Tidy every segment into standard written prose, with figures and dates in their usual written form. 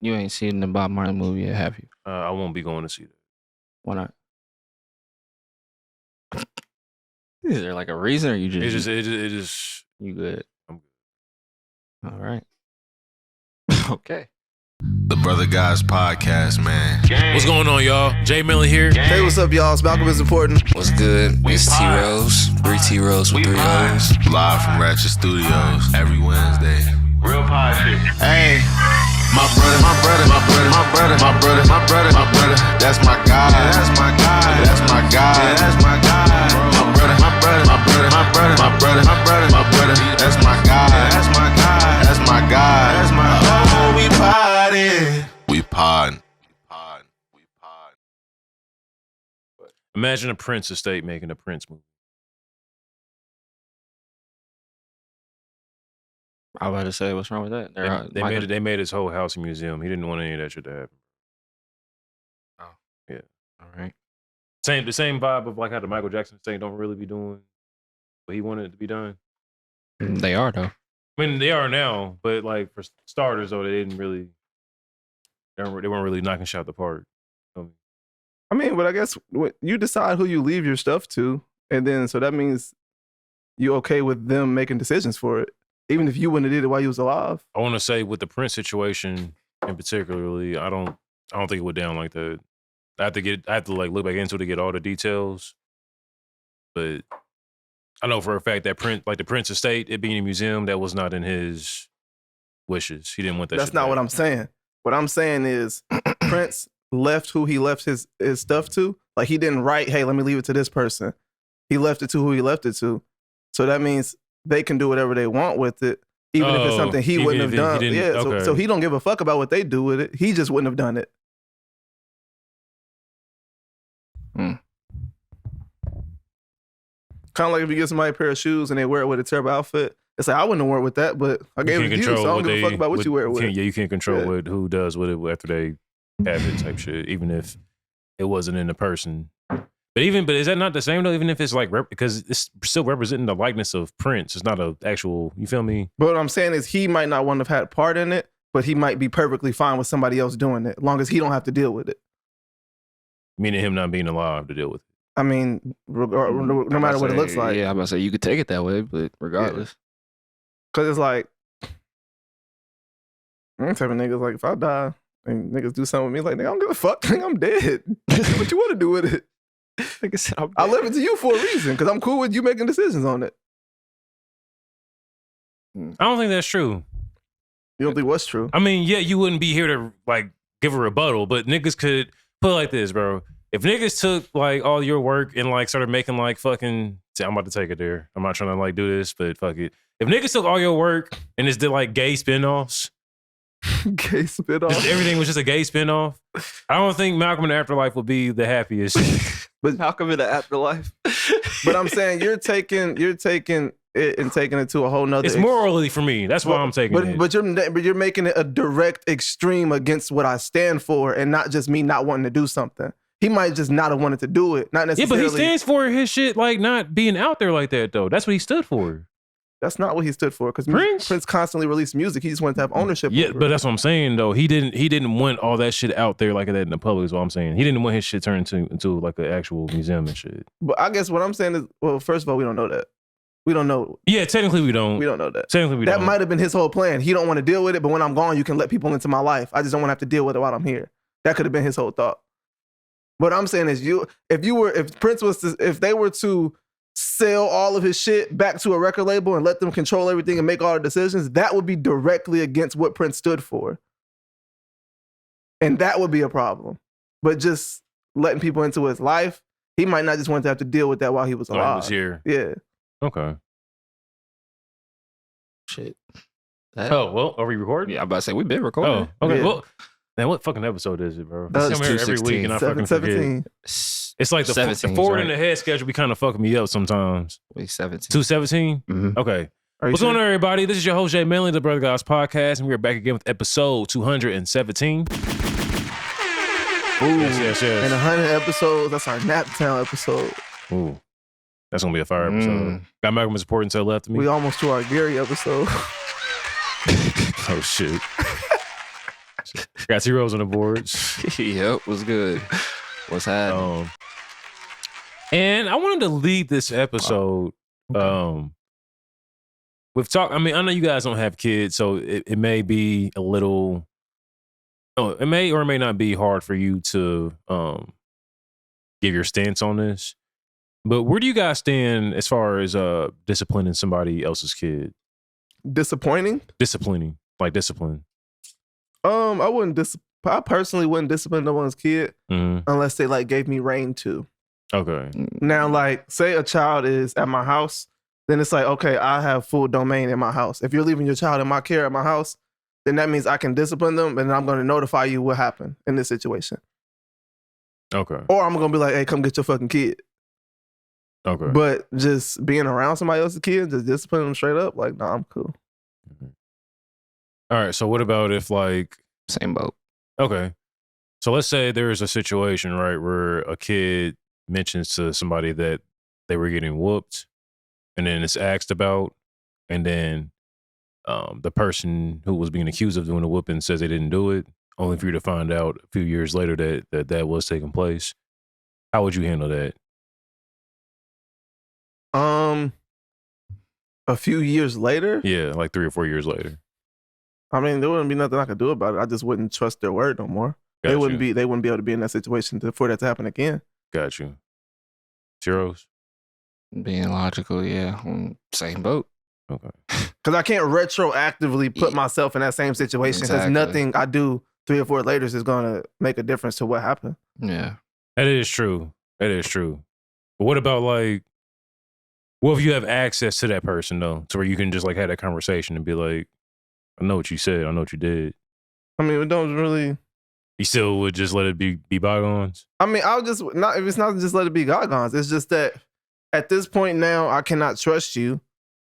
You ain't seen the Bob Marley movie yet, have you? I won't be going to see that. Why not? Is there like a reason, or you just? It just. You good? I'm good. All right. Okay. The Brother Guys Podcast, man. What's going on, y'all? Jay Millen here. Hey, what's up, y'all? It's Malcolm is important. What's good? It's T-Rose. 3 T-Rose with 3 O's. Live from Ratchet Studios every Wednesday. Real pie shit. Hey, my brother, my brother, my brother, my brother, my brother, my brother, my brother. That's my guy. That's my guy. That's my guy. That's my guy. My brother, my brother, my brother, my brother, my brother, my brother, my brother. That's my guy. That's my guy. That's my guy. That's my guy. Oh, we potted. We pod. Imagine a Prince estate making a Prince movie. I was about to say, what's wrong with that? They made his whole house a museum. He didn't want any of that shit to happen. Oh. Yeah. All right. The same vibe of like how the Michael Jackson estate don't really be doing what he wanted it to be done. They are though. I mean, they are now, but like for starters though, they weren't really knocking shot the park. I mean, but I guess you decide who you leave your stuff to, and then so that means you okay with them making decisions for it, even if you wouldn't have did it while you was alive. I want to say with the Prince situation in particularly, I don't think it went down like that. I have to like look back into it to get all the details, but I know for a fact that the Prince estate, it being a museum, that was not in his wishes. He didn't want that. That's not what I'm saying. What I'm saying is Prince left who he left his stuff to. Like he didn't write, hey, let me leave it to this person. He left it to who he left it to. So that means they can do whatever they want with it, even if it's something he wouldn't have done. Yeah, okay. So he don't give a fuck about what they do with it. He just wouldn't have done it. Kind of like if you give somebody a pair of shoes and they wear it with a terrible outfit. It's like, I wouldn't have worn it with that, but I gave it to you, so I don't give a fuck about what you wear it with. Yeah, you can't control who does with it after they have it type shit, even if it wasn't in the person. But is that not the same though? Even if it's like, because it's still representing the likeness of Prince. It's not a actual, you feel me? But what I'm saying is he might not want to have had part in it, but he might be perfectly fine with somebody else doing it, as long as he don't have to deal with it. Meaning him not being alive to deal with it. I mean, no matter what it looks like. Yeah, I'm about to say you could take it that way, but regardless. Because it's like, I'm type of niggas like, if I die and niggas do something with me, like, nigga, I don't give a fuck. Nigga, I'm dead. What you want to do with it? Like I said, I left it to you for a reason, because I'm cool with you making decisions on it. I don't think that's true. You don't think what's true? I mean, yeah, you wouldn't be here to like give a rebuttal, but niggas could put it like this, bro. If niggas took like all your work and like started making like fucking, I'm about to take it there. I'm not trying to like do this, but fuck it. If niggas took all your work and just did like gay spinoffs, gay spinoffs, everything was just a gay spinoff, I don't think Malcolm in the Afterlife would be the happiest. But Malcolm in the Afterlife. But I'm saying you're taking it and taking it to a whole nother. It's morally for me. That's why I'm taking it. But you're making it a direct extreme against what I stand for, and not just me not wanting to do something. He might just not have wanted to do it. Not necessarily. Yeah, but he stands for his shit like not being out there like that though. That's what he stood for. That's not what he stood for, because Prince constantly released music. He just wanted to have ownership. Yeah, over but it. that's what I'm saying though. He didn't want all that shit out there like that in the public. Is what I'm saying. He didn't want his shit turned into like an actual museum and shit. But I guess what I'm saying is, well, first of all, we don't know that. We don't know. Yeah, technically we don't. We don't know that. Technically we don't. That might have been his whole plan. He don't want to deal with it, but when I'm gone, you can let people into my life. I just don't want to have to deal with it while I'm here. That could have been his whole thought. What I'm saying is, if they were to sell all of his shit back to a record label and let them control everything and make all the decisions, that would be directly against what Prince stood for. And that would be a problem. But just letting people into his life, he might not just want to have to deal with that while he was alive. He was here. Yeah. Okay. Shit. Oh, well, are we recording? Yeah, I'm about to say we've been recording. Oh, okay. Yeah. Well, man, what fucking episode is it, bro? That's come here every week and I fucking forget. 17. It's like the 17, forward in the head schedule be kind of fucking me up sometimes. Week 17. 217? Mm-hmm. Okay. What's What's going on, everybody? This is your host, Jay Millen, the Brother Guys Podcast, and we are back again with episode 217. Ooh, Yes. And 100 episodes, that's our Naptown episode. Ooh. That's going to be a fire episode. Got Malcolm is important to the left of me. We almost to our Gary episode. Oh, shit. Got 2 rows on the boards. Yep, was good. What's happening? And I wanted to lead this episode with talk. I mean, I know you guys don't have kids, so it may be a little. No, it may or may not be hard for you to give your stance on this. But where do you guys stand as far as disciplining somebody else's kid? Disappointing? Disciplining, like discipline. I personally wouldn't discipline no one's kid unless they like gave me reign to. Okay. Now, like, say a child is at my house, then it's like, okay, I have full domain in my house. If you're leaving your child in my care at my house, then that means I can discipline them, and I'm going to notify you what happened in this situation. Okay. Or I'm going to be like, hey, come get your fucking kid. Okay. But just being around somebody else's kid, just discipline them straight up, like, nah, I'm cool. All right. So what about if like Same boat. Okay. So let's say there's a situation, right, where a kid mentions to somebody that they were getting whooped, and then it's asked about, and then the person who was being accused of doing the whooping says they didn't do it, only for you to find out a few years later that was taking place. How would you handle that? A few years later? Yeah, like 3 or 4 years later. I mean, there wouldn't be nothing I could do about it. I just wouldn't trust their word no more. Got They you. wouldn't be able to be in that situation for that to happen again. Got you. Zeros? Being logical, yeah. Same boat. Okay. Because I can't retroactively put myself in that same situation because Exactly. nothing I do 3 or 4 later is going to make a difference to what happened. Yeah. That is true. That is true. But what about like, what if you have access to that person though, to where you can just like have that conversation and be like, I know what you said, I know what you did. I mean, it don't really. You still would just let it be bygones? I mean, I'll just not if it's not just let it be bygones. It's just that at this point now, I cannot trust you.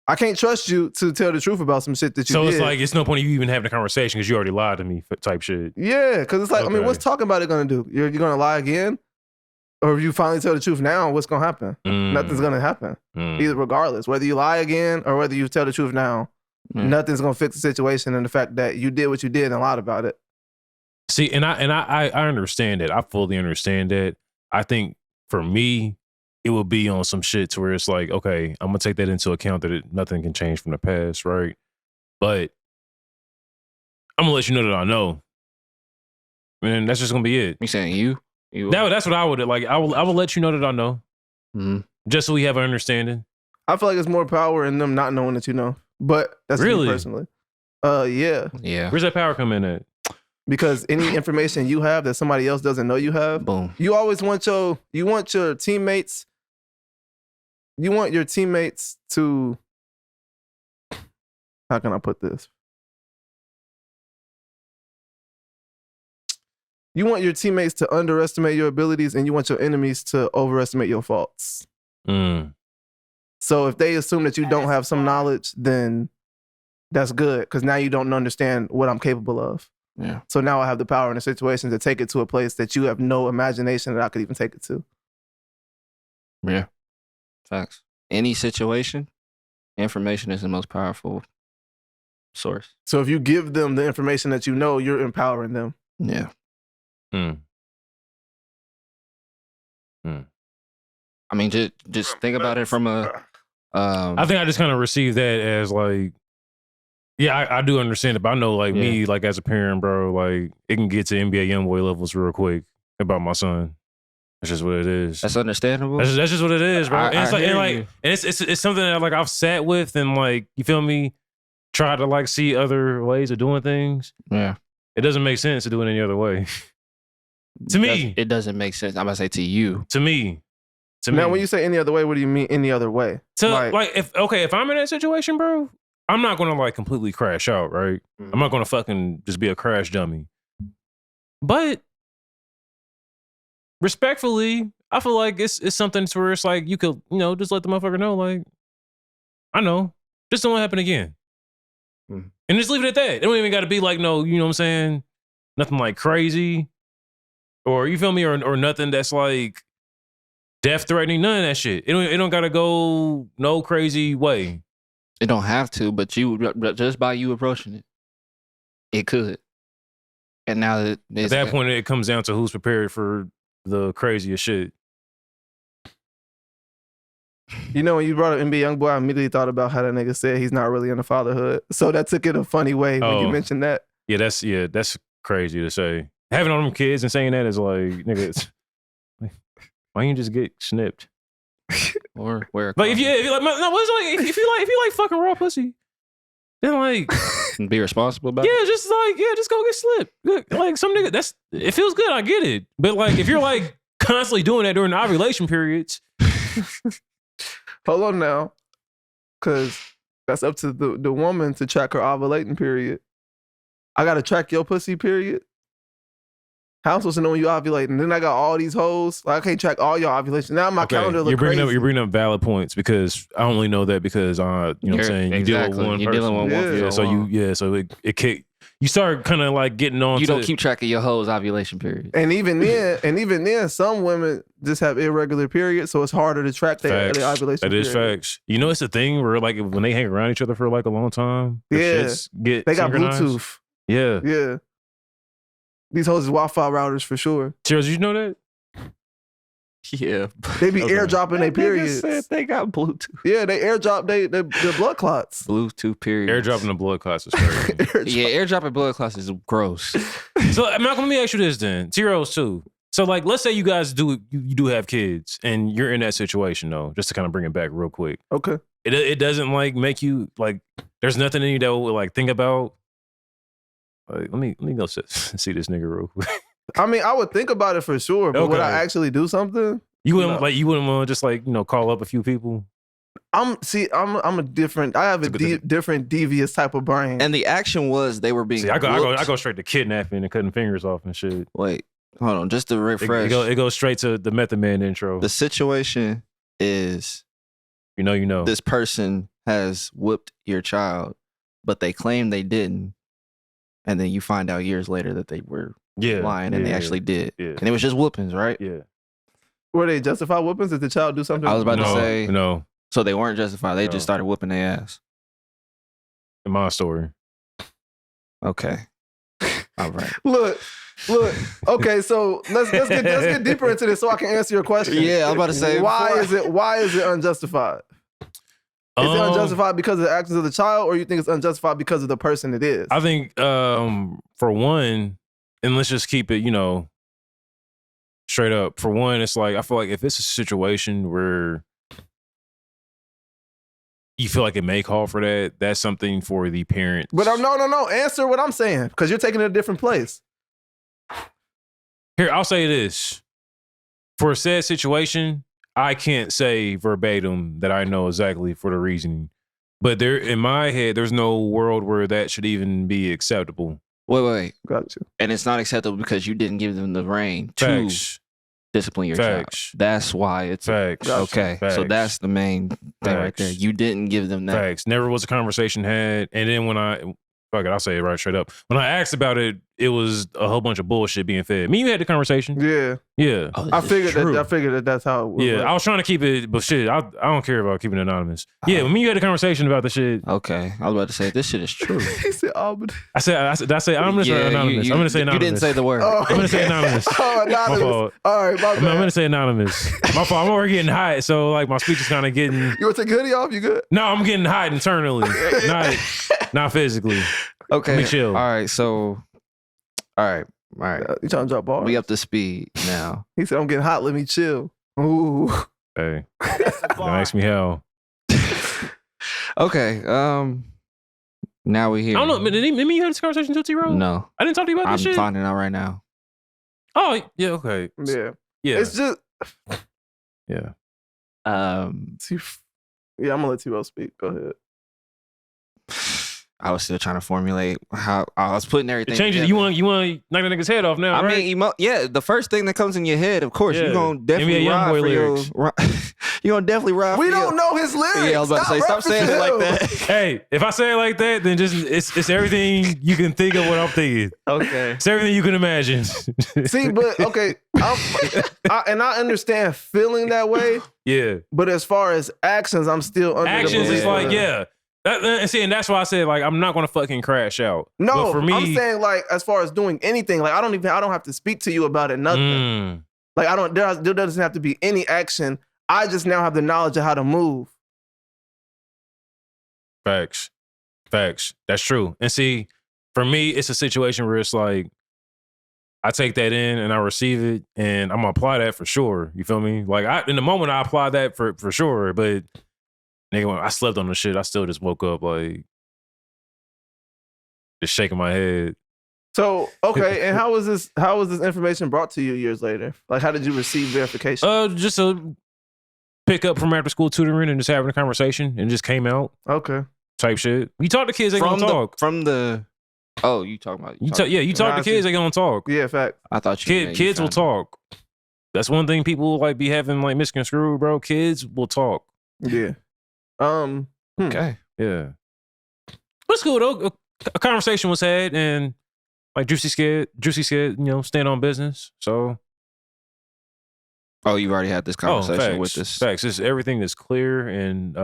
I can't trust you to tell the truth about some shit that you So did. it's like, it's no point of you even having a conversation because you already lied to me type shit. Yeah, because it's like, I mean, Okay. what's talking about it going to do? You're going to lie again? Or if you finally tell the truth now, what's going to happen? Nothing's going to happen. Either regardless, whether you lie again or whether you tell the truth now, nothing's going to fix the situation and the fact that you did what you did and lied about it. See, and I understand that. I fully understand that. I think for me, it would be on some shit to where it's like, okay, I'm gonna take that into account that nothing can change from the past, right? But I'm gonna let you know that I know, and that's just gonna be it. You saying you? That's what I would like. I will let you know that I know, just so we have an understanding. I feel like it's more power in them not knowing that you know, but that's Really? me personally. Yeah. Yeah. Where's that power come in at? Because any information you have that somebody else doesn't know you have, Boom. you always want your teammates. You want your teammates to. How can I put this? You want your teammates to underestimate your abilities, and you want your enemies to overestimate your faults. So if they assume that you don't have some knowledge, then that's good because now you don't understand what I'm capable of. Yeah. So now I have the power in a situation to take it to a place that you have no imagination that I could even take it to. Yeah. Facts. Any situation, information is the most powerful source. So if you give them the information that you know, you're empowering them. Yeah. I mean, just think about it from a. I think I just kind of received that as like, yeah, I do understand it, but I know like me, like as a parent, bro, like it can get to NBA YoungBoy levels real quick about my son. That's just what it is. That's understandable. That's just what it is, bro. And it's like, hear and you. it's something that like I've sat with and like, you feel me, try to like see other ways of doing things. Yeah. It doesn't make sense to do it any other way. To me. It doesn't make sense. I'm about to say to you. To me. Now, when you say any other way, what do you mean any other way? If I'm in that situation, bro, I'm not gonna like completely crash out, right? I'm not gonna fucking just be a crash dummy. But respectfully, I feel like it's something to where it's like you could, just let the motherfucker know, like, I know, just don't happen again. And just leave it at that. It don't even gotta be like, no, you know what I'm saying? Nothing like crazy. Or you feel me? Or nothing that's like death threatening, none of that shit. It don't gotta go no crazy way. It don't have to, but just by you approaching it, it could. And now that At that point, it comes down to who's prepared for the craziest shit. You know, when you brought up NBA Youngboy, I immediately thought about how that nigga said he's not really into fatherhood. So that took it a funny way when you mentioned that. Yeah, that's crazy to say. Having all them kids and saying that is like, nigga, it's, like, why don't you just get snipped? or where Like if you like no, what's like if you like fucking raw pussy, then like be responsible about yeah, just go get slipped. Like some nigga, it feels good. I get it, but like if you're like constantly doing that during the ovulation periods, hold on now, because that's up to the woman to track her ovulating period. I gotta track your pussy period. How am I supposed to know when you ovulating? Then I got all these hoes. Like I can't track all your ovulation. Now my calendar look crazy. You're bringing up valid points because I only know that because you know what I'm saying, you deal with one You're person. dealing with one. So it kick. You start kind of like getting on. You don't keep track of your hoes ovulation period. And even then, some women just have irregular periods, so it's harder to track their ovulation. That is facts. You know, it's a thing where like when they hang around each other for like a long time, they got Bluetooth. Yeah. These hoes is Wi-Fi routers for sure. Cheers, you know that? Yeah. They be airdropping their periods. Said they got Bluetooth. Yeah, they airdrop their blood clots. Bluetooth period. Airdropping the blood clots is crazy. Yeah, airdropping blood clots is gross. So Malcolm, let me ask you this then. T-Rose too. So like, let's say you guys do have kids and you're in that situation though, just to kind of bring it back real quick. Okay. It doesn't like make you like, there's nothing in you that will like think about. Like, let me go see this nigga real quick. I mean, I would think about it for sure, but would I actually do something? You wouldn't want to just like, you know, call up a few people. I have a different devious type of brain. And the action was they were being. See, I go straight to kidnapping and cutting fingers off and shit. Wait, hold on, just to refresh. It goes straight to the Method Man intro. The situation is, you know, this person has whooped your child, but they claim they didn't. And then you find out years later that they were lying and they actually did. Yeah. And it was just whoopings, right? Yeah. Were they justified whoopings? Did the child do something? I was about to say. No. So they weren't justified. They just started whooping their ass. In my story. Okay. All right. Look. Okay, so let's get deeper into this so I can answer your question. Yeah, I'm about to say. Why is it unjustified? Is it unjustified because of the actions of the child, or you think it's unjustified because of the person it is? I think, for one, and let's just keep it, you know, straight up. For one, it's like, I feel like if it's a situation where you feel like it may call for that, that's something for the parents. But no. Answer what I'm saying, because you're taking it a different place. Here, I'll say this. For a said situation, I can't say verbatim that I know exactly for the reasoning, but there in my head, there's no world where that should even be acceptable. Wait. Got you. And it's not acceptable because you didn't give them the reign to discipline your child. That's why it's facts. Okay, so that's the main thing right there. You didn't give them that. Facts. Never was a conversation had, and then when I'll say it right straight up. When I asked about it, it was a whole bunch of bullshit being fed. Me, you had the conversation. Yeah. Oh, I figured that's how it was. Yeah, I was trying to keep it, but shit, I don't care about keeping it anonymous. Yeah, when you had a conversation about the shit. Okay, I was about to say this shit is true. He said ominous. Did I say ominous or anonymous? I'm gonna say anonymous. You didn't say the word. Oh, I'm gonna say anonymous. Anonymous. My fault. All right, my bad. I'm gonna say anonymous. My fault. I'm over getting hot, so like my speech is kind of getting. You want to take your hoodie off? You good? No, I'm getting hot internally, not physically. Okay. Let me chill. All right. So, all right. You trying to drop bars? We up to speed now. He said, "I'm getting hot. Let me chill." Ooh. Hey, that makes me hell. Okay. Now we here. I don't know. Did you have this conversation to T-Rose? No. I didn't talk to you about this shit? I'm finding out right now. Oh, yeah. Okay. Yeah. It's just. Yeah. I'm gonna let T-Rose speak. Go ahead. I was still trying to formulate how I was putting everything. It changes. Together. You want to knock the nigga's head off now, right? I mean, yeah. The first thing that comes in your head, of course, you're gonna definitely ride for lyrics. You're gonna definitely ride. We don't know his lyrics. Yeah, I was about to say, stop saying it like that. Hey, if I say it like that, then just it's everything you can think of what I'm thinking. Okay, it's everything you can imagine. See, but okay, I understand feeling that way. Yeah, but as far as actions, I'm still under actions the is like And that's why I said like I'm not gonna fucking crash out. No, but for me, I'm saying like as far as doing anything, like I don't have to speak to you about it. Nothing. Like there doesn't have to be any action. I just now have the knowledge of how to move. Facts. That's true. And see, for me, it's a situation where it's like I take that in and I receive it, and I'm gonna apply that for sure. You feel me? Like in the moment I apply that for sure, but nigga, when I slept on the shit, I still just woke up like just shaking my head. So okay, and how was this information brought to you years later? Like how did you receive verification? Just a pick up from after school tutoring and just having a conversation, and it just came out. Okay. Type shit. You talk to kids, they gonna talk. You talking about? You talk to kids, they gonna talk. Yeah, fact. I thought you kids will talk. That's one thing people like be having like misconstrued, bro. Kids will talk. Yeah. Okay. Yeah. But it's cool though. A conversation was had, and like Juicy scared, stand on business. So. Oh, you've already had this conversation with this. Facts. It's everything is clear, and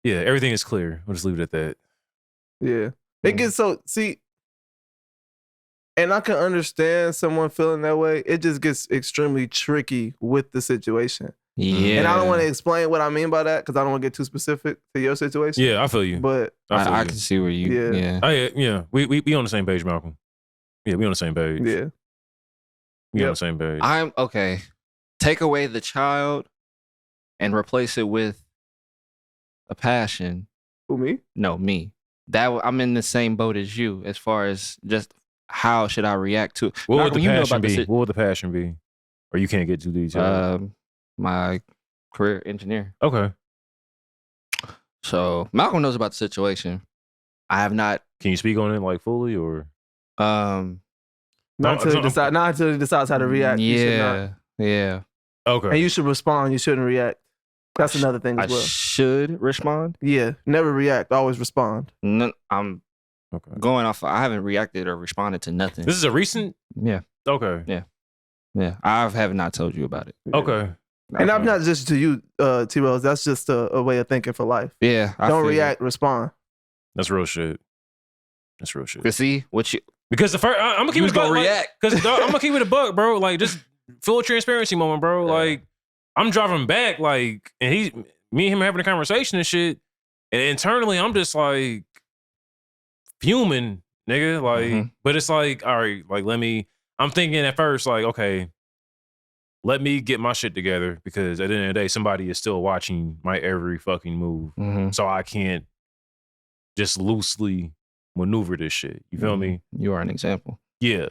yeah, everything is clear. We'll just leave it at that. Yeah. It gets and I can understand someone feeling that way. It just gets extremely tricky with the situation. Yeah. And I don't want to explain what I mean by that because I don't want to get too specific to your situation. Yeah, I feel you. But I can see where you. Yeah. We on the same page, Malcolm. Yeah, we on the same page. Yeah. We on the same page. I'm okay. Take away the child and replace it with a passion. Who, me? No, me. I'm in the same boat as you as far as just how should I react to it. What would the passion be? What would the passion be? Or you can't get too detailed? My career engineer. Okay. So Malcolm knows about the situation. I have not. Can you speak on it like fully or? Not until he decides how to react. Yeah. Okay. And you should respond. You shouldn't react. That's another thing as well. I should respond? Yeah. Never react. Always respond. No, I'm going off. I haven't reacted or responded to nothing. This is a recent? Yeah. Okay. Yeah. I have not told you about it. Okay. And I'm not just to you, T-Rose. That's just a way of thinking for life. Yeah. Don't react, respond. That's real shit. Cause see what you because the first I'm gonna keep it a buck. React. Because I'm gonna keep it a buck, bro. Like just full transparency moment, bro. Like I'm driving back, like, and me and him having a conversation and shit. And internally, I'm just like fuming, nigga. Like, but it's like, all right, like I'm thinking at first, like, okay, let me get my shit together because at the end of the day, somebody is still watching my every fucking move. So I can't just loosely maneuver this shit. You feel me? You are an example. Yeah.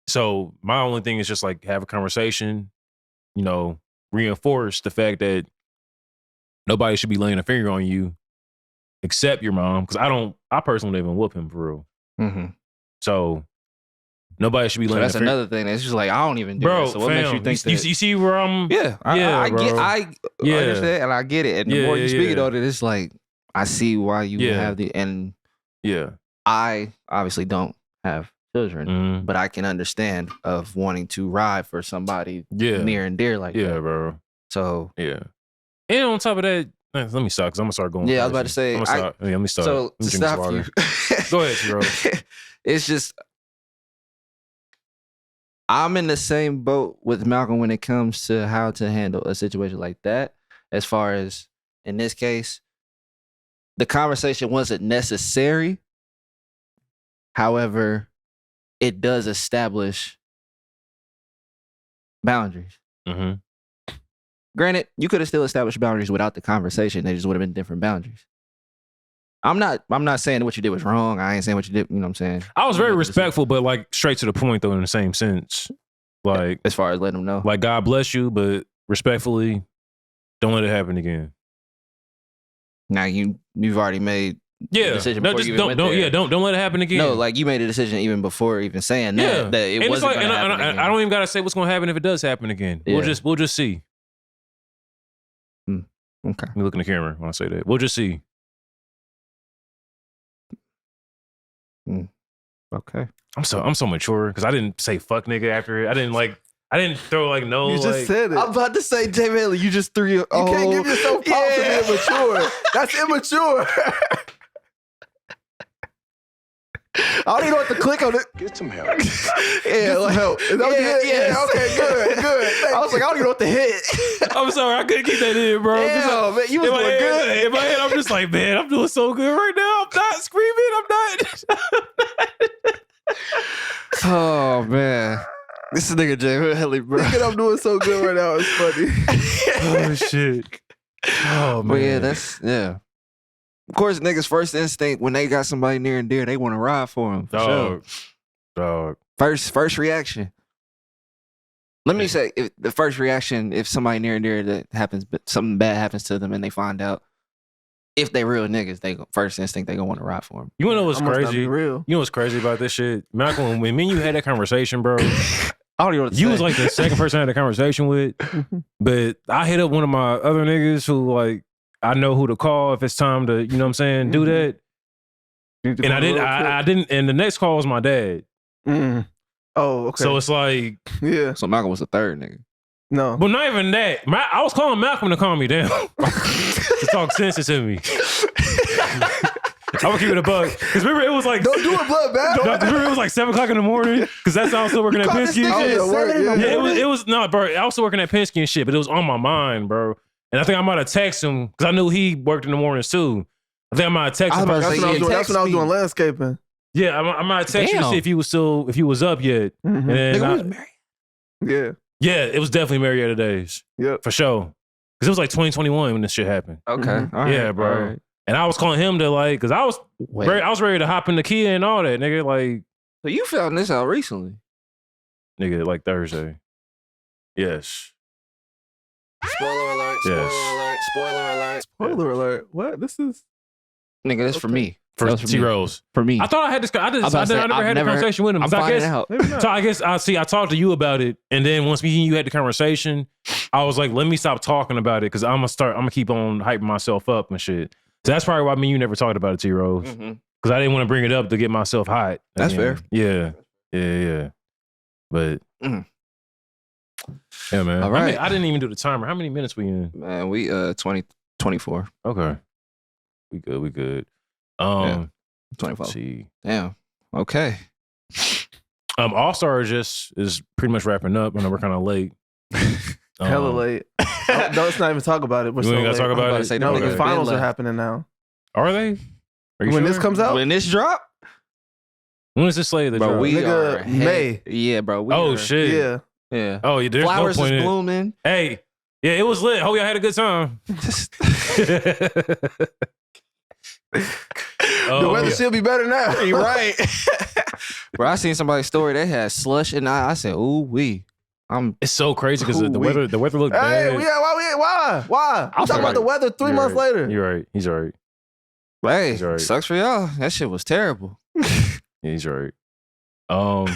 So my only thing is just like have a conversation, reinforce the fact that nobody should be laying a finger on you except your mom. Cause I personally don't even whoop him for real. So nobody should be laying that's a finger. Another thing. It's just like, I don't even do that. So what makes you think that? You see where I'm? Yeah. I understand and I get it. And the more you speak on it, it's like, I see why you have I obviously don't have children, but I can understand of wanting to ride for somebody near and dear like that. Yeah, bro. So and on top of that, let me stop because I'm gonna start going. Yeah, I was about to say. Let me start. So to stop you, go ahead, bro. It's just I'm in the same boat with Malcolm when it comes to how to handle a situation like that. As far as in this case, the conversation wasn't necessary. However, it does establish boundaries. Granted, you could have still established boundaries without the conversation. They just would have been different boundaries. I'm not saying what you did was wrong. I ain't saying what you did. You know what I'm saying? I was very respectful, but like straight to the point though, in the same sense. Like as far as letting them know, like God bless you, but respectfully, don't let it happen again. Now you've already made a decision. No, before just you even don't let it happen again. No, like you made a decision even before even saying that it and wasn't like, going to happen again. I don't even gotta say what's gonna happen if it does happen again. Yeah. We'll just see. Okay. Let me look in the camera when I say that. We'll just see. Okay. I'm so mature because I didn't say fuck nigga after it. I I didn't throw like no. You just said it. I'm about to say, Jay Bailey, you just threw your. You can't give yourself props for being immature. That's immature. I don't even know what to click on it. Get some help. Yeah, like, help. Is that what you did? yes. Yeah, okay, good. I was like, I don't even know what to hit. I'm sorry, I couldn't keep that in, bro. Damn, man, you was doing good. In my head, I'm just like, man, I'm doing so good right now. I'm not screaming. I'm not. Oh man, this is nigga Jay Bailey, bro. Thinking I'm doing so good right now is funny. Oh shit. Oh man. But yeah. Of course, niggas' first instinct when they got somebody near and dear, they want to ride for them. Dog. First reaction. Let me say, if the first reaction, if somebody near and dear that happens, but something bad happens to them and they find out, if they real niggas, first instinct they gonna want to ride for them. You wanna know what's crazy? Real. You know what's crazy about this shit? Malcolm, when me and you had that conversation, bro, I don't even know what to you say. was like the second person I had a conversation with. But I hit up one of my other niggas who like I know who to call if it's time to, you know what I'm saying, do that. And I didn't, and the next call was my dad. Mm. Oh, okay. So it's like, yeah. So Malcolm was the third nigga. No. But not even that. I was calling Malcolm to calm me down. To talk sense to me. I'm gonna keep it a bug. Because remember, it was like... Don't do it, blood, man. Remember, it was like 7 o'clock in the morning? Because that's how I was still working at Penske and shit. It was no, bro. I was still working at Penske and shit, but it was on my mind, bro. And I think I might have texted him, because I knew he worked in the mornings too. I think I might have texted him. That's when I was doing landscaping. Yeah, I might have texted him to see if he was up yet. Mm-hmm. And then Nigga was married. Yeah, it was definitely Marietta days. Yeah, for sure. Because it was like 2021 when this shit happened. Okay, Mm-hmm. all right, yeah, bro. all right. And I was calling him to like, because I was ready to hop in the Kia and all that, nigga. Like, So you found this out recently? nigga, like Thursday. Yes. Spoiler alert, spoiler alert, spoiler alert. Spoiler alert. What? This is... Nigga, that's for me. For T-Rose. For me. I thought I had this. I never had a conversation with him. I'm finding out. So I guess I talked to you about it, and then once me and you had the conversation, I was like, let me stop talking about it because I'm gonna keep on hyping myself up and shit. So that's probably why me and you never talked about it, T-Rose. Because I didn't want to bring it up to get myself hot. That's again. fair. Yeah. But yeah, man. All right. I didn't even do the timer. How many minutes we in? Man, we 24. Okay. We good. Yeah. 24. Let's see. Damn. Okay. All-Star is pretty much wrapping up. I know we're kind of late. Hella late. Let's not even talk about it. We're We so ain't gotta late. talk about it. No, Okay. the finals are happening now. Are they? Are you When sure? this comes out? When this drop, When is this slated? bro, we Nigga, are May. Yeah, bro. We Oh are, shit. Yeah. Yeah. Oh, yeah. There's Flowers no point is in it. blooming. Hey, yeah, it was lit. Hope y'all had a good time. The weather should be better now. You're right. Bro, I seen somebody's story. They had slush, and I said, "Ooh wee." It's so crazy because the weather looked Hey, bad. yeah, why? I'm talking about the weather 3 months later. You're right. He's right. Hey, He's right. sucks for y'all. That shit was terrible. Yeah, he's right. Trying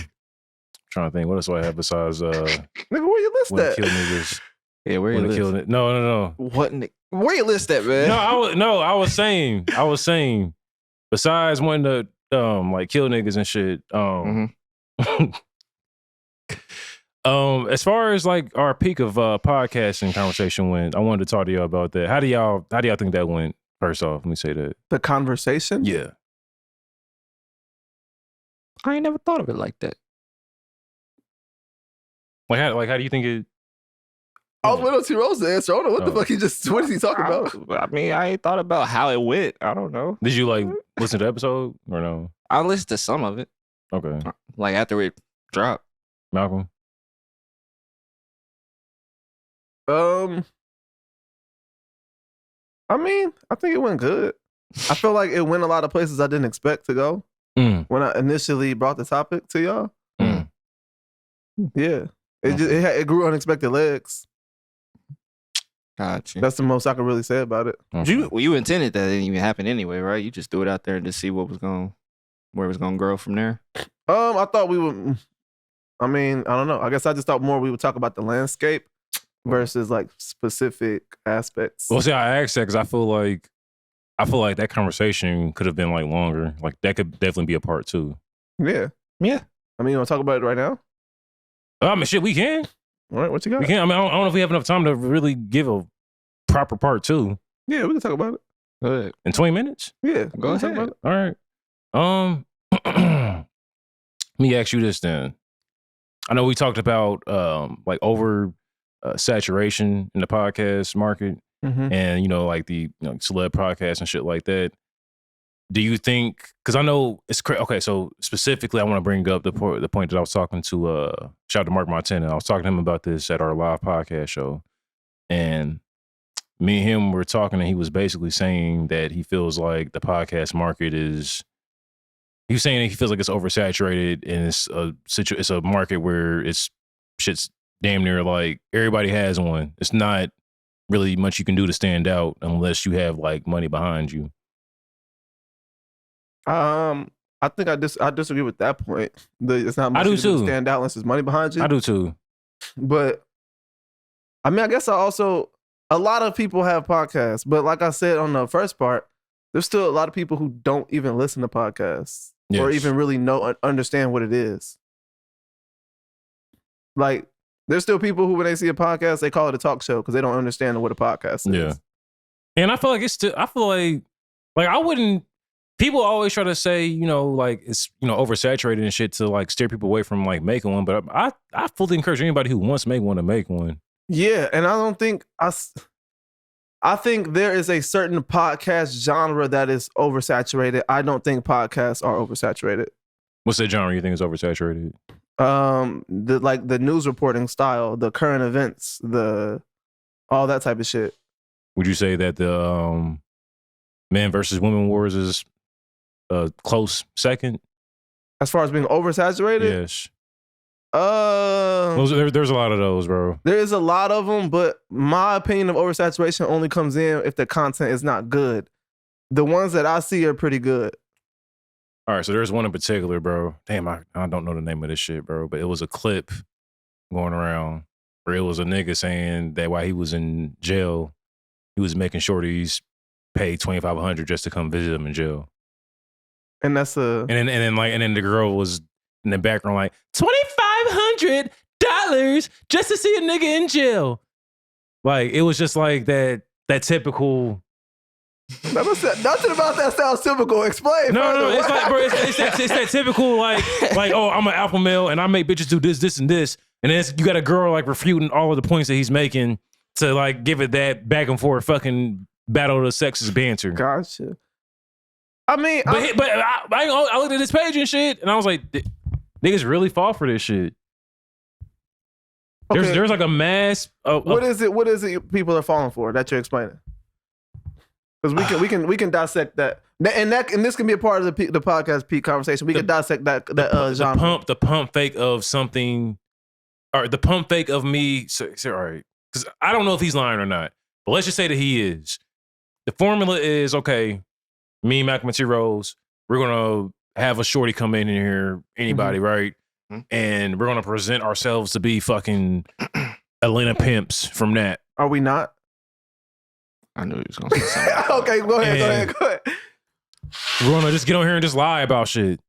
to think, what else do I have besides Nigga, where you list when that? to kill niggas? Yeah, where you When to kill list? it? No. What? Where you list that, man? I was saying. Besides wanting to like kill niggas and shit. As far as like our peak of podcasting conversation went, I wanted to talk to y'all about that. How do y'all think that went? First off, let me say that. The conversation? Yeah. I ain't never thought of it like that. How do you think it? I was waiting on T-Rose to answer. I don't know what the fuck what is he talking about? I mean, I ain't thought about how it went. I don't know. Did you like listen to the episode or no? I listened to some of it, Okay. like after it dropped. Malcolm? I mean, I think it went good. I feel like it went a lot of places I didn't expect to go when I initially brought the topic to y'all. Yeah, it grew unexpected legs. Gotcha. That's the most I could really say about it. You intended that it didn't even happen anyway, right? You just threw it out there to see where it was going to grow from there. I thought we would. I mean, I don't know. I guess I just thought more we would talk about the landscape versus like specific aspects. Well, see, I asked that because I feel like that conversation could have been like longer. Like that could definitely be a part 2. Yeah. Yeah. I mean, you want to talk about it right now? I mean, shit, we can. All right, what you got? We can't. I mean, I don't know if we have enough time to really give a proper part 2 Yeah, we can talk about it. Go ahead. in 20 minutes. Yeah, Go we can talk ahead. about it. All right. Let me ask you this then. I know we talked about like over saturation in the podcast market, Mhm. and like the celeb podcasts and shit like that. Do you think? Because I know it's okay. So specifically, I want to bring up the point that I was talking to. Shout out to Mark Montana. I was talking to him about this at our live podcast show, and me and him were talking, and he was basically saying that he feels like the podcast market is. He was saying that he feels like it's oversaturated, and it's a market where shit's damn near like everybody has one. It's not really much you can do to stand out unless you have like money behind you. I think I disagree with that point. It's not much I do you can to too. stand out unless there's money behind you. I do too. But I mean, I guess a lot of people have podcasts, but like I said on the first part, there's still a lot of people who don't even listen to podcasts or Yes. even really understand what it is. Like, there's still people who, when they see a podcast, they call it a talk show because they don't understand what a podcast is. Yeah. And I feel like I wouldn't. People always try to say, like it's oversaturated and shit to like steer people away from like making one. But I fully encourage anybody who wants to make one to make one. Yeah, and I don't think I think there is a certain podcast genre that is oversaturated. I don't think podcasts are oversaturated. What's that genre you think is oversaturated? The news reporting style, the current events, all that type of shit. Would you say that the man versus women wars is a close second? As far as being oversaturated, Yes. There's a lot of those, bro. there is a lot of them, but my opinion of oversaturation only comes in if the content is not good. The ones that I see are pretty good. All right, so there's one in particular, bro. Damn, I don't know the name of this shit, bro. But it was a clip going around where it was a nigga saying that while he was in jail, he was making shorties pay $2,500 just to come visit him in jail. And that's And then the girl was in the background like $2,500 just to see a nigga in jail. Like it was just like that typical. nothing about that sounds typical. Explain. No, it's like, bro, it's that typical like oh, I'm an alpha male and I make bitches do this, and this, and then you got a girl like refuting all of the points that he's making to like give it that back and forth fucking battle of the sexes banter. Gotcha. I mean, I looked at this page and shit, and I was like, niggas really fall for this shit. okay. There's like a mass. What is it people are falling for that you're explaining? Because we can dissect that, and this can be a part of the podcast peak conversation. We can dissect that genre. The pump fake of something, or the pump fake of me. So all right, because I don't know if he's lying or not, but let's just say that he is. The formula is okay. Me, Malcolm T. Rose, we're gonna have a shorty come in here, anybody, right? Mhm. And we're gonna present ourselves to be fucking Atlanta pimps from that. Are we not? I knew he was gonna say something. Okay, go ahead. We're gonna just get on here and just lie about shit.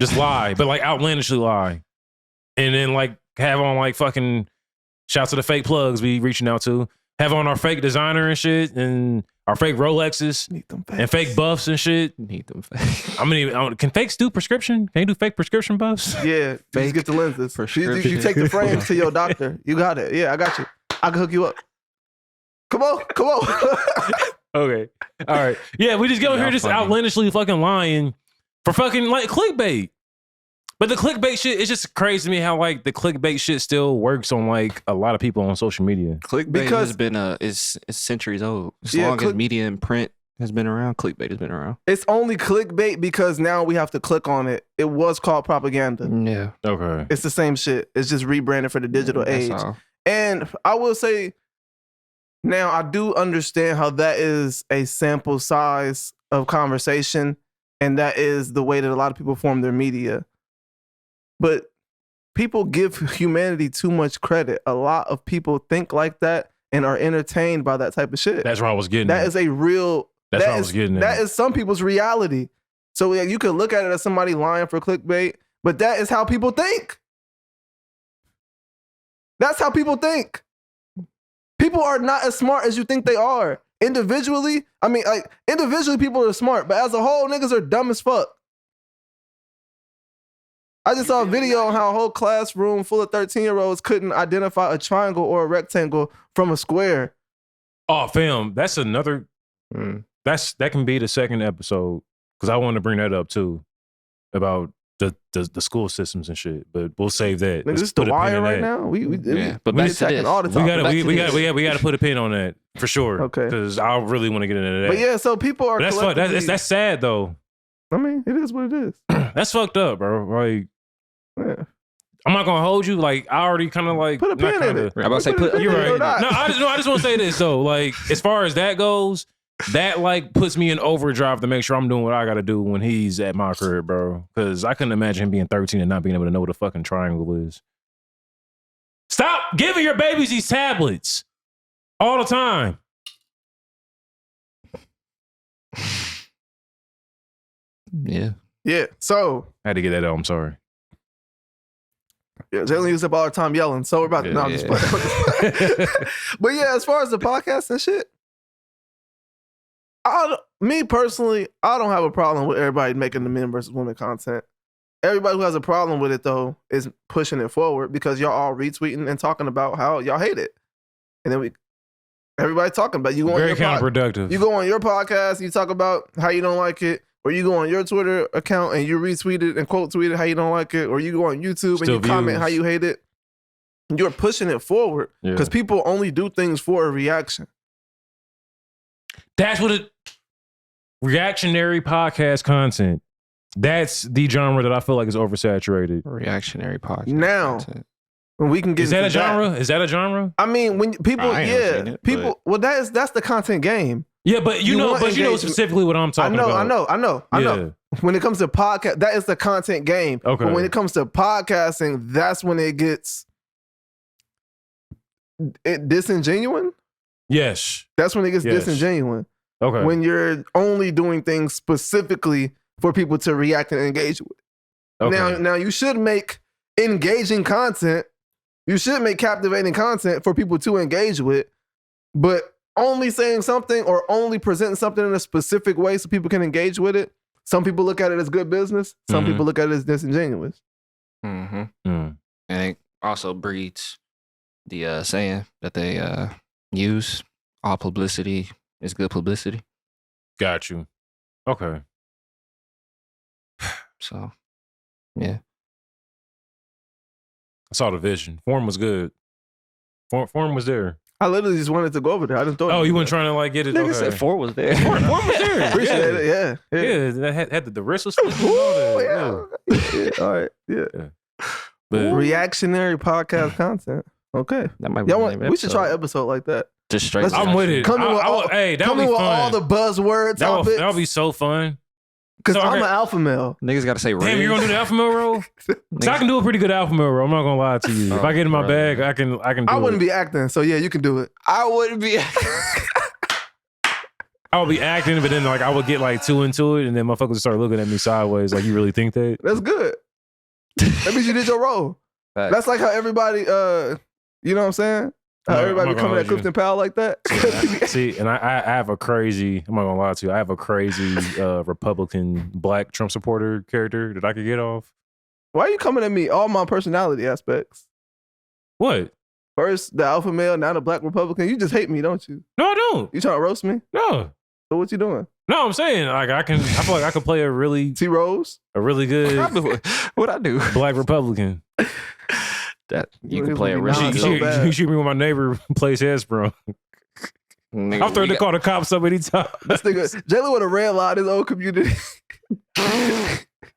Just lie, but like outlandishly lie. And then like have on like fucking shouts to the fake plugs we reaching out to. Have on our fake designer and shit and our fake Rolexes Need them and fake buffs and shit. Need them fake. I mean, can fakes do prescription? Can you do fake prescription buffs? Yeah, you just get the lenses. You prescription. take the frames to your doctor. You got it. Yeah, I got you. I can hook you up. Come on. Okay. All right. Yeah, we just get on here just funny. outlandishly fucking lying for fucking like clickbait. But the clickbait shit, it's just crazy to me how like the clickbait shit still works on like a lot of people on social media. Clickbait Because- has been is centuries old. As Yeah, long as media and print has been around, clickbait has been around. It's only clickbait because now we have to click on it. It was called propaganda. Yeah, Okay. It's the same shit. It's just rebranded for the digital that's age. all. And I will say, now I do understand how that is a sample size of conversation, and that is the way that a lot of people form their media. But people give humanity too much credit. A lot of people think like that and are entertained by that type of shit. That's where I was getting. That at. is a real. That's that what I was is- getting at. That is some people's reality. So yeah, you could look at it as somebody lying for clickbait, but that is how people think. That's how people think. People are not as smart as you think they are. Individually, I mean, like, individually people are smart, but as a whole, niggas are dumb as fuck. I just saw a video on how a whole classroom full of 13-year-olds couldn't identify a triangle or a rectangle from a square. Oh, fam, that's another. That can be the second episode because I want to bring that up too about the school systems and shit. But we'll save that. Nigga, this is the wire right now. We but back to attacking this. all the time. We got to put a pin on that for sure. Okay. Because I really want to get into that. But yeah, so people are. But that's sad though. I mean, it is what it is. That's fucked up, bro. Like, Yeah. I'm not gonna hold you. Like, I already kind of like Put a pin in it. I'm about to say, You're right. Or not. No, I just want to say this though. Like, as far as that goes, that like puts me in overdrive to make sure I'm doing what I got to do when he's at my crib, bro. Because I couldn't imagine him being 13 and not being able to know what a fucking triangle is. Stop giving your babies these tablets all the time. Yeah. Yeah. So I had to get that out. I'm sorry. yeah, Jalen used up all our time yelling. So we're about to. No, I'm just playing. But yeah, as far as the podcast and shit, me personally, I don't have a problem with everybody making the men versus women content. Everybody who has a problem with it though is pushing it forward because y'all all retweeting and talking about how y'all hate it, and then everybody talking about you go on Very your counterproductive. you go on your podcast, you talk about how you don't like it, or you go on your Twitter account and you retweet it and quote tweet it how you don't like it, or you go on YouTube and you comment how you hate it. You're pushing it forward because people only do things for a reaction. That's what it. Reactionary podcast content. That's the genre that I feel like is oversaturated. Reactionary podcast. Now, when we can get Is that a into genre? Is that a genre? I mean, when people, I ain't seen it, people. Well, that's the content game. Yeah, but you know engagement. specifically what I'm talking about. I know. When it comes to podcast, that is the content game. Okay. But when it comes to podcasting, that's when it gets disingenuine. Yes. That's when it gets Yes. disingenuine. Okay. When you're only doing things specifically for people to react and engage with. Okay. Now you should make engaging content. You should make captivating content for people to engage with, but only saying something or only presenting something in a specific way so people can engage with it. Some people look at it as good business. Some people look at it as disingenuous. Mm-hmm. Mm. And it also breeds the saying that they use: all publicity is good publicity. Got you. Okay. So, yeah. I saw the vision. Form was good. Form was there. I literally just wanted to go over there. I didn't thought. Oh, you weren't trying to like get it. Nigga Okay. said 4 was there. Form was there. Appreciate it. Yeah. Yeah, that had the wrist was split and all that. Yeah. All right. Yeah. But Reactionary podcast content. Okay. That might be Y'all the want, name of we should try an episode. episode like that. Just straight. Let's- I'm with it. Come in with hey, that would be with fun. all the buzzword that topics. would be so fun. Because So, I'm okay. an alpha male. Niggas got to say Damn, you're gonna do the alpha male role? So I can do a pretty good alpha male role. I'm not gonna lie to you. If I get in my bag, I can do I wouldn't it. be acting, so yeah, you can do it. I wouldn't be. I would be acting, but then like I would get like too into it, and then motherfuckers would start looking at me sideways. Like, you really think that? That's good. That means you did your role. Facts. That's like how everybody, you know what I'm saying? How I'm everybody not be coming gonna at hold you. Clifton Powell like that. See, and I have a crazy, I'm not gonna lie to you, I have a crazy Republican black Trump supporter character that I could get off. Why are you coming at me? All my personality aspects. What? First, the alpha male, now the black Republican. You just hate me, don't you? No, I don't. You trying to roast me? No. So what you doing? No, I'm saying like I feel like I could play a really T-Rose? good What I do? black Republican. That you Niggas can play would a be really nice. good. so bad. You shoot me when my neighbor plays Hasbro. Nigga, I'm threatening we to call the cops up anytime. This nigga, Jalen would have redlined his own community.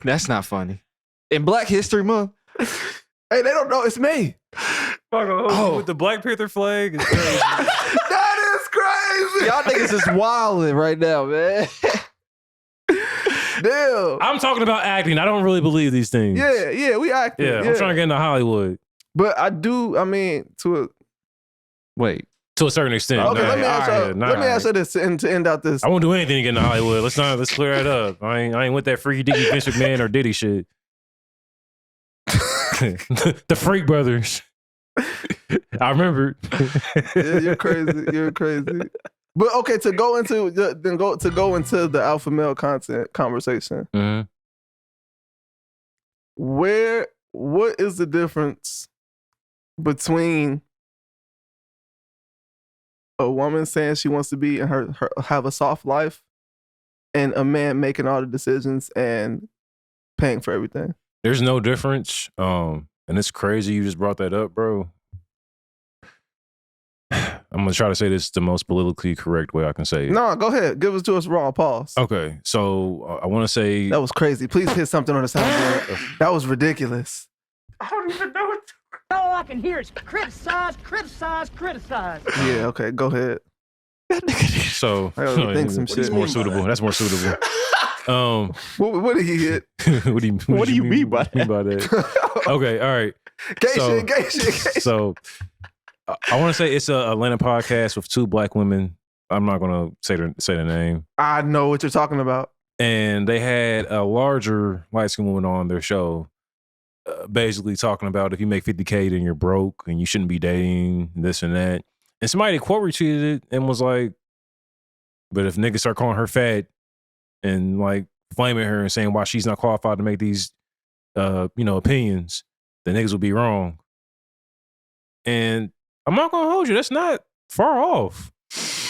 That's not funny. In Black History Month. Hey, they don't know it's me. Oh, with the Black Panther flag. It's crazy. That is crazy. Y'all niggas is wilding right now, man. Damn. I'm talking about acting. I don't really believe these things. Yeah, we acting. Yeah, I'm trying to get into Hollywood But I do, I mean, to a... Wait. to a certain extent. Okay, let me All ask right, you. nah. Let me ask you this to end out this. I won't do anything to get into Hollywood. Let's clear that up. I ain't with that freaky dicky Vince McMahon or Diddy shit. The Freak Brothers. I remember. Yeah, you're crazy. You're crazy. But okay, to go into the alpha male content conversation. Mhm. What is the difference between a woman saying she wants to be in her have a soft life and a man making all the decisions and paying for everything? There's no difference. And it's crazy you just brought that up, bro. I'm gonna try to say this the most politically correct way I can say it. No, go ahead. Give it to us raw. Pause. Okay, so I want to say That was crazy. Please hit something on the soundboard. That was ridiculous. I don't even know what. All I can hear is criticize, criticize, criticize. Yeah, okay, go ahead. so. I gotta think some shit. That's more suitable. That's more suitable. What did he hit? What do you mean by that? Okay, all right. Gay shit. So I want to say it's a Atlanta podcast with two black women. I'm not gonna say the name. I know what you're talking about. And they had a larger light-skinned woman on their show, basically talking about if you make $50K, then you're broke and you shouldn't be dating this and that. And somebody quote retweeted it and was like, "But if niggas start calling her fat and like flaming her and saying why she's not qualified to make these, opinions, the niggas will be wrong." And I'm not gonna hold you. That's not far off.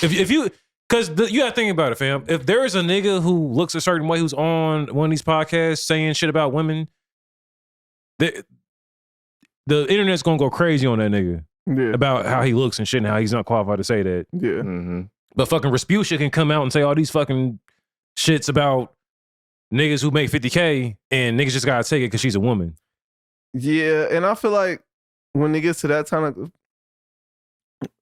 If you, because you gotta think about it, fam. If there is a nigga who looks a certain way who's on one of these podcasts saying shit about women, the internet's gonna go crazy on that nigga about how he looks and shit and how he's not qualified to say that. Yeah. Mm-hmm. But fucking Respucia can come out and say all these fucking shits about niggas who make $50K and niggas just gotta take it because she's a woman. Yeah, and I feel like when it gets to that kind of,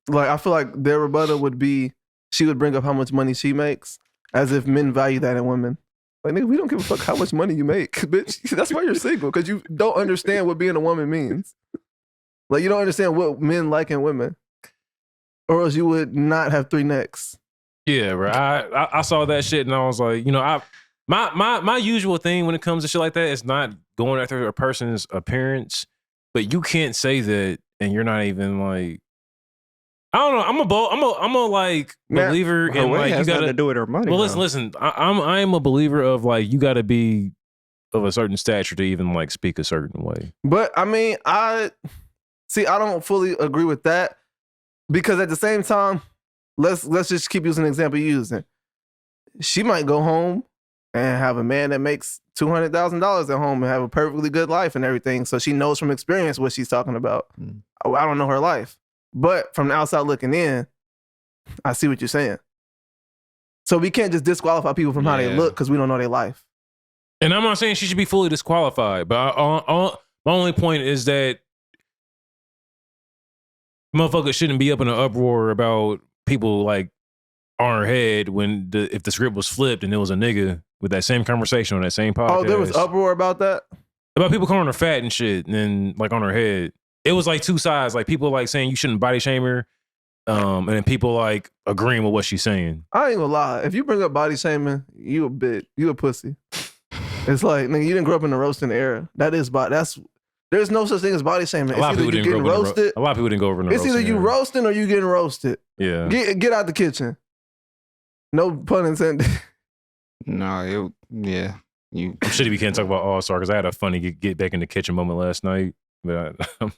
like, I feel like their rebuttal would be, she would bring up how much money she makes, as if men value that in women. Like, nigga, we don't give a fuck how much money you make, bitch. That's why you're single, because you don't understand what being a woman means. Like, you don't understand what men like in women, or else you would not have 3 necks. Yeah, bro. I saw that shit and I was like, my usual thing when it comes to shit like that is not going after a person's appearance, but you can't say that and you're not even like, I don't know. I'm a like believer in like you gotta to do with her money. Well, listen. I am a believer of like you got to be of a certain stature to even like speak a certain way. But I mean, I don't fully agree with that, because at the same time, let's just keep using the example you're using. She might go home and have a man that makes $200,000 at home and have a perfectly good life and everything. So she knows from experience what she's talking about. I don't know her life, but from the outside looking in, I see what you're saying. So we can't just disqualify people from how they look because we don't know their life. And I'm not saying she should be fully disqualified, but my only point is that motherfuckers shouldn't be up in an uproar about people like on her head when if the script was flipped and it was a nigga with that same conversation on that same podcast. Oh, there was uproar about that? About people calling her fat and shit, and then like on her head. It was like two sides, like people like saying you shouldn't body shame her, and then people like agreeing with what she's saying. I ain't gonna lie. If you bring up body shaming, you a pussy. It's like, nigga, you didn't grow up in the roasting era. There's no such thing as body shaming. A lot of people didn't go over in the It's either you roasting or you getting roasted. Yeah. Get out the kitchen. No pun intended. No, yeah. I'm shitty we can't talk about All Star because I had a funny get back in the kitchen moment last night, but I'm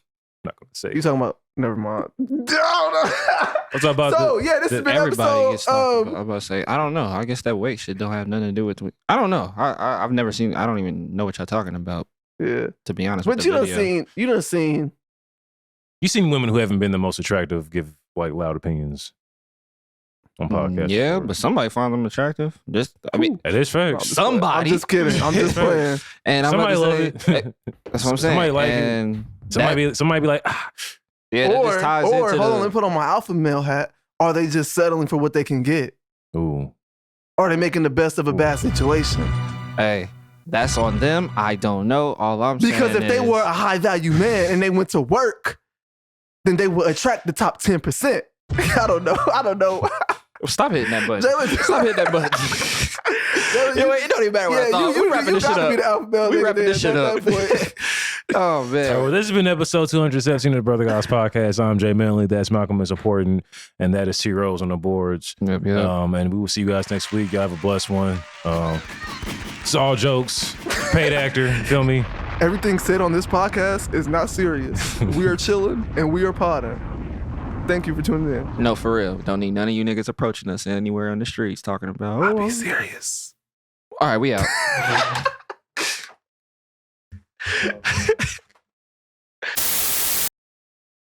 not gonna say. You talking about? Never mind. What's up about? So yeah, this has been everybody gets episode. I'm about to say. I don't know. I guess that weight shit don't have nothing to do with. I don't know. I've never seen. I don't even know what y'all talking about. Yeah. To be honest, But with you the done video. seen. You seen women who haven't been the most attractive give like loud opinions on podcasts. Yeah, before. but somebody find them attractive. I mean, That is facts. somebody. I'm just kidding. I'm just playing. And I'm Somebody about love to it. say, that's what I'm saying. Somebody like it. and Somebody be like, yeah, that just ties Or into hold on, let me put on my alpha male hat. Are they just settling for what they can get? ooh. Or are they making the best of a bad situation? Hey, that's on them. I don't know. All I'm saying Because if they is- were a high value man and they went to work, then they would attract the top 10%. I don't know. Stop hitting that button. Jalen, Stop hitting that button. Jalen, Yeah, wait, it don't even matter what I thought. We wrapping this shit gotta up. be the alpha male We nigga wrapping there this shit at up. that point. Oh All right, man. well, this has been episode 217 of the Brother Guys Podcast. I'm Jay Manley. That's Malcolm is important, and that is T Rose on the boards. Yep. And we will see you guys next week. Y'all have a blessed one. It's all jokes. Paid actor. You feel me? Everything said on this podcast is not serious. We are chilling and we are potting. Thank you for tuning in. No, for real. Don't need none of you niggas approaching us anywhere on the streets talking about. I'll be serious. All right, we out.